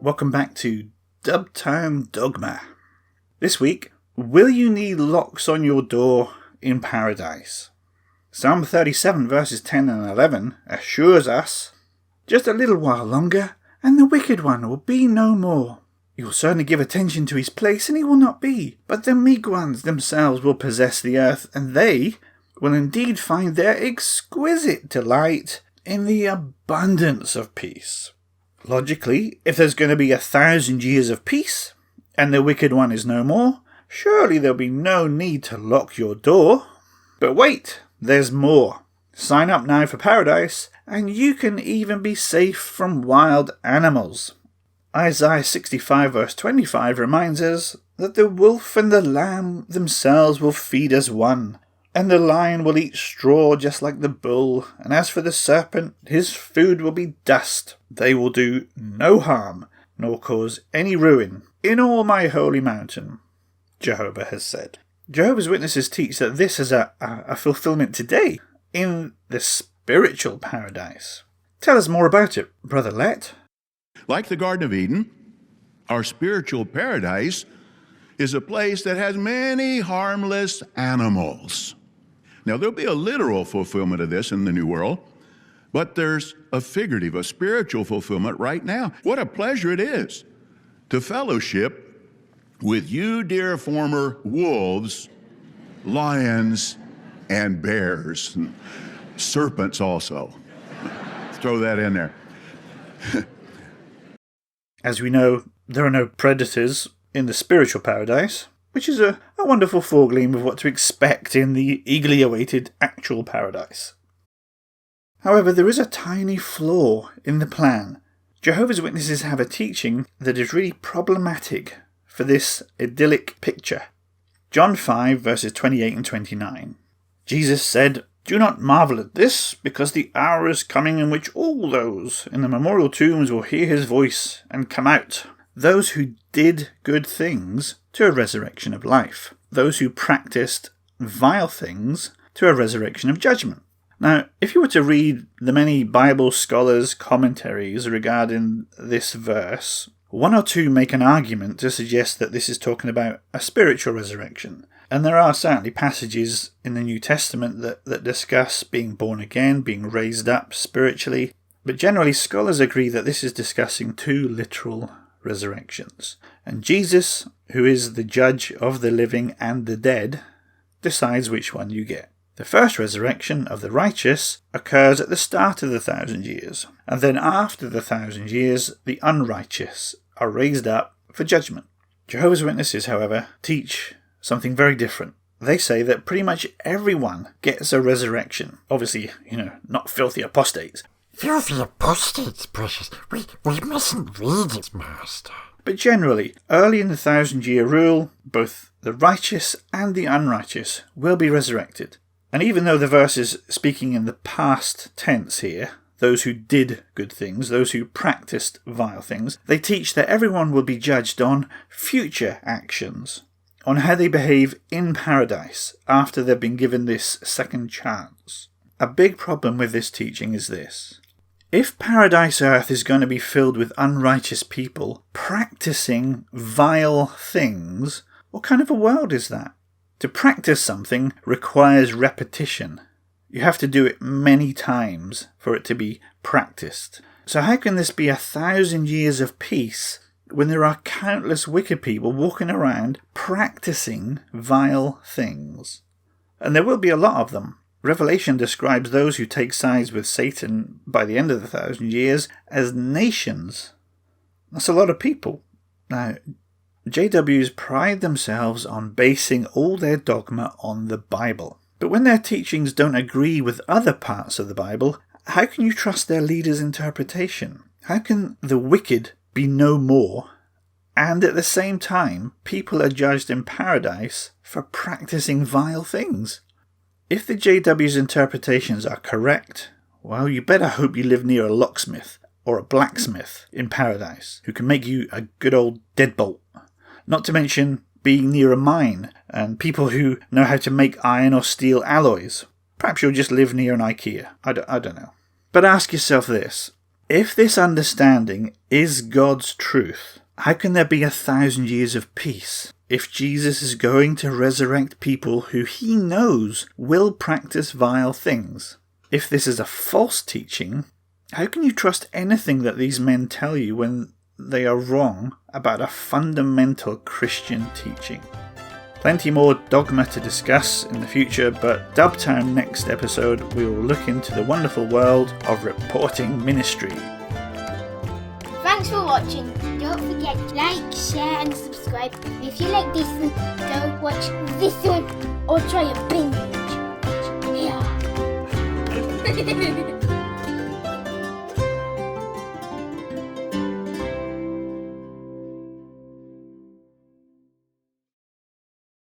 welcome back to Dubtown Dogma. This week, will you need locks on your door in paradise? Psalm 37 verses 10 and 11 assures us, just a little while longer, and the wicked one will be no more. He will certainly give attention to his place, and he will not be, but the meek ones themselves will possess the earth, and they will indeed find their exquisite delight in the abundance of peace. Logically, if there's going to be 1,000 years of peace, and the wicked one is no more, surely there'll be no need to lock your door. But wait, there's more. Sign up now for paradise, and you can even be safe from wild animals. Isaiah 65 verse 25 reminds us that the wolf and the lamb themselves will feed as one, and the lion will eat straw just like the bull, and as for the serpent, his food will be dust. They will do no harm, nor cause any ruin in all my holy mountain, Jehovah has said. Jehovah's Witnesses teach that this is a fulfillment today in the spiritual paradise. Tell us more about it, Brother Let. Like the Garden of Eden, our spiritual paradise is a place that has many harmless animals. Now, there'll be a literal fulfillment of this in the new world, but there's a figurative, a spiritual fulfillment right now. What a pleasure it is to fellowship with you, dear former wolves, lions, and bears, and serpents also. Throw that in there. As we know, there are no predators in the spiritual paradise, which is a wonderful foregleam of what to expect in the eagerly awaited actual paradise. However, there is a tiny flaw in the plan. Jehovah's Witnesses have a teaching that is really problematic for this idyllic picture. John 5 verses 28 and 29. Jesus said, "Do not marvel at this, because the hour is coming in which all those in the memorial tombs will hear his voice and come out. Those who did good things to a resurrection of life. Those who practiced vile things to a resurrection of judgment." Now, if you were to read the many Bible scholars' commentaries regarding this verse, one or two make an argument to suggest that this is talking about a spiritual resurrection. And there are certainly passages in the New Testament that discuss being born again, being raised up spiritually. But generally, scholars agree that this is discussing two literal resurrections. And Jesus, who is the judge of the living and the dead, decides which one you get. The first resurrection of the righteous occurs at the start of the 1,000 years. And then after the 1,000 years, the unrighteous are raised up for judgment. Jehovah's Witnesses, however, teach something very different. They say that pretty much everyone gets a resurrection. Obviously, not filthy apostates. Filthy apostates, precious. We mustn't read it, Master. But generally, early in the 1,000-year rule, both the righteous and the unrighteous will be resurrected. And even though the verse is speaking in the past tense here, those who did good things, those who practiced vile things, they teach that everyone will be judged on future actions, on how they behave in paradise after they've been given this second chance. A big problem with this teaching is this. If paradise earth is going to be filled with unrighteous people practicing vile things, what kind of a world is that? To practice something requires repetition. You have to do it many times for it to be practiced. So how can this be 1,000 years of peace when there are countless wicked people walking around practicing vile things? And there will be a lot of them. Revelation describes those who take sides with Satan by the end of the 1,000 years as nations. That's a lot of people. Now, JWs pride themselves on basing all their dogma on the Bible. But when their teachings don't agree with other parts of the Bible, how can you trust their leaders' interpretation? How can the wicked be no more, and at the same time, people are judged in paradise for practicing vile things? If the JW's interpretations are correct, well, you better hope you live near a locksmith or a blacksmith in paradise who can make you a good old deadbolt. Not to mention being near a mine and people who know how to make iron or steel alloys. Perhaps you'll just live near an IKEA. I don't know. But ask yourself this. If this understanding is God's truth, how can there be 1,000 years of peace if Jesus is going to resurrect people who he knows will practice vile things? If this is a false teaching, how can you trust anything that these men tell you when they are wrong about a fundamental Christian teaching? Plenty more Dogma to discuss in the future, but Dubtown next episode we will look into the wonderful world of reporting ministry. Thanks for watching. Don't forget to like, share and subscribe. And if you like this one, go watch this one or try a binge. Yeah.